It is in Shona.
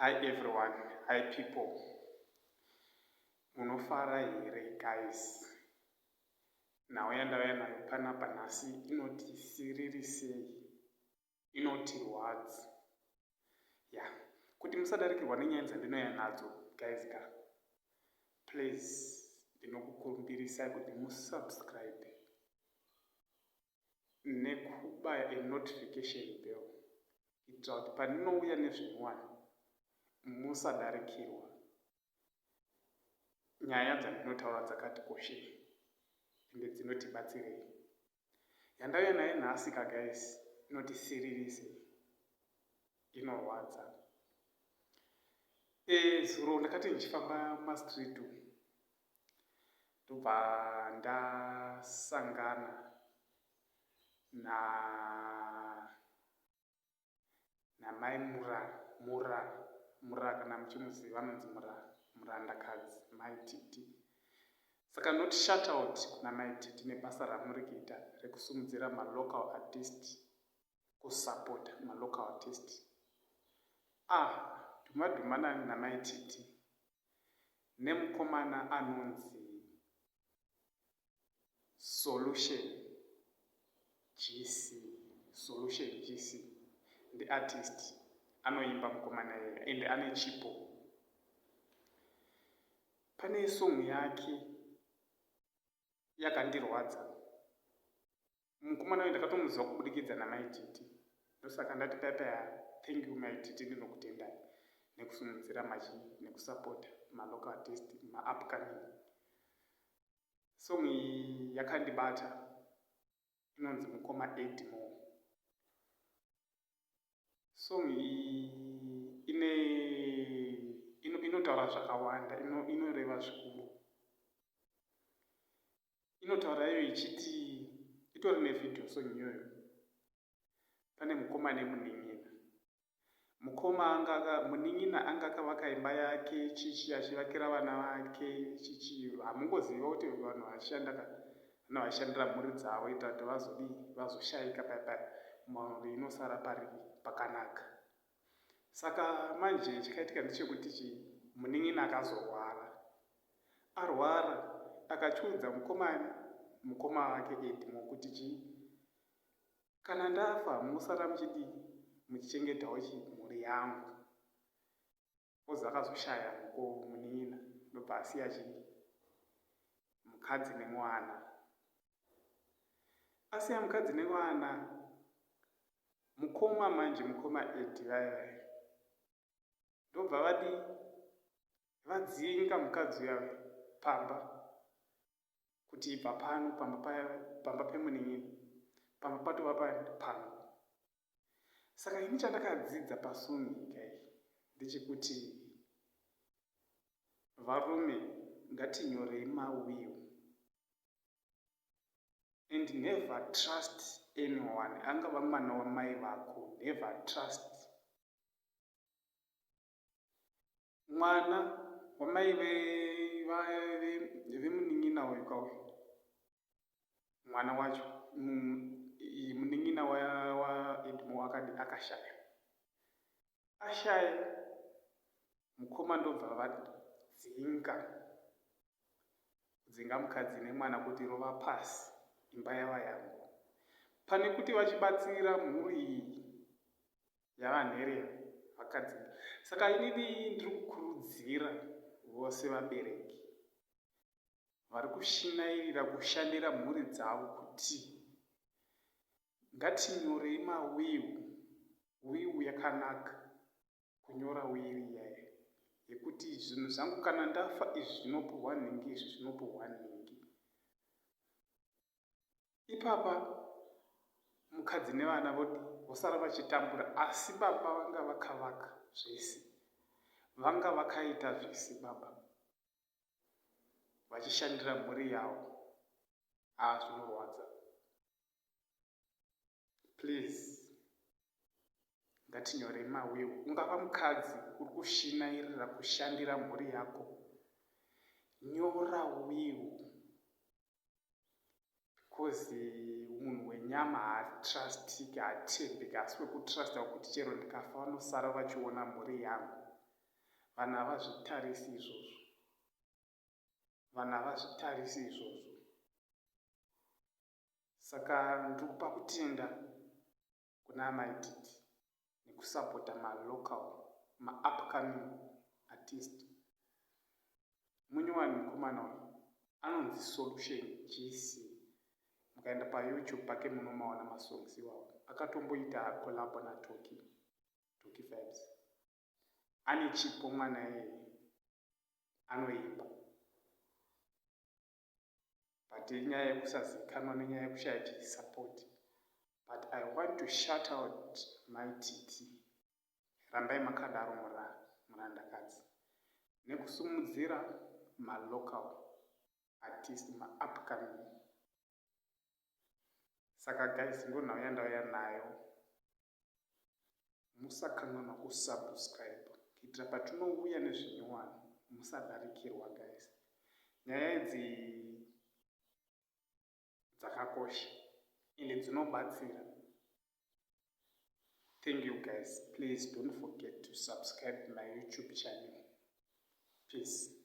Hi everyone, hi people. Munofara here guys. Nhauya ndauya nayo panapa nhasi inoti siriri sei, inoti rwadzi. Kuti musadarikirwa nenyaya dzandinouya nadzo guys please ndinokukumbirisai kuti musubscribe nekubaya notification bell kuitira kuti pandinouya nezvinowani musadarikirwa. Nyaya dzandinotaura dzakati koshei ende dzinotibatsirei. Yandauya nayo nhasi guys inoti siririse, inorwadza. Zuro ndakati ndichifamba mastreet ndobva ndasangana namai mura kana muchimuziva vanonzi murandakadzi mai titi. Saka not shout out kuna mai titi nebasa ramuri kuita rekusumudzira malocal artist, kusapota malocal artist. Dhumadhumana namai titi nemukomana anonzi Solution GC the artist anoimba mukomana yeye ende ane chipo. Pane song yake yakandirwadza. Mukomana uyu ndakatomuziva kubudikidza namai titi, ndosaka ndati paya thank you mai titi, ndinokutendai nekusumudzira nekusapota malocal artist maupcoming. Song iyi yakandibata, inonzi mukoma edmo. Song iyi inotaura zvakawanda, inoreva zvikuru. Inotaura iyo ichiti, itori nevidhio song iyoyo. Pane mukoma nemuning'ina. Muning'ina anga akavaka imba yake chichi achivakira vana vake chichi. Hamungoziva kuti vanhu vashandira mhuri dzavo ita kuti vazoshayika paya mhuri inosara pakanaka. Saka manje chikaitika ndechekuti muning'ina akazorwara. Arwara akachiudza mukoma wake Edmo kuti kana ndafa musara muchichengetawo mhuri yangu. Ozi akazoshaya muning'ina ndobva asiya mukadzi nemwana. Asiya mukadzi nemwana, mukoma Edi vaya ndobva vadzinga mukadzi uya pamba kuti ibva pano pamba pemuning'ina, pamba patova pangu. Saka ini chandakadzidza pasoni kai ndechekuti varume ngatinyorei mawill and never trust anyone. Angava mwana wamai vako, never trust. Mwana wamai vemuning'ina uyu kauyu, mwana wacho muning'ina wa Edmo akashaya. Ashaya, mukoma ndobva kudzinga mukadzi nemwana kuti rova pasi, imba yava yangu. Pane kuti vachibatsira mhuri iyi yavanherera vakadzinga. Saka inini ndiri kukurudzira vose vabereki vari kushinairira kushandira mhuri dzavo kuti ngatinyorei mawill yakanaka. Kunyora will iyaya yekuti zvinhu zvangu kana ndafa izvi zvinopurwa nhingi, izvi zvinopurwa nhingi. Ipapa mukadzi nevana vosara vachitambura, asi baba vanga vakavaka zvese, vanga vakaita zvese baba, vachishandira mhuri yavo. Zvinorwadza. Please ngatinyorei mawill. Ungava mukadzi uri kushinairira kushandira mhuri yako, nyora will, because munhu wenyama haatrustiki, haatendeki. Asi wekutrasta kuti chero ndikafa vanosara vachiona mhuri yangu. vanhu havazvitarisi izvozvo, vanhu havazvitarisi izvozvo. Saka ndiri kupa kutenda kuna maititi nekusapota malocal maupcoming artist. Munyowani mukomana uyu anonzi Solution GC. Mukaenda paYouTube pake munomaona masongs iwawo. Akatomboita collab naToki Vibes. Ane chipo mwana yeye, anoimba. But inyaya yekusazivikanwa nenyaya yekushaya chisupport. But I want to shout out my titi. Rambai makadaro murandakadzi. Nekusumudzira malocal artist maupcoming. Saka guys, ndonhau yandauya nayo. Musakanganwa kusubscribe kuitira patinouya nezvinyowani musadarikirwa guys. Nyaya idzi dzakakosha ende dzinobatsira. Thank you guys. Please don't forget to subscribe my YouTube channel. Peace.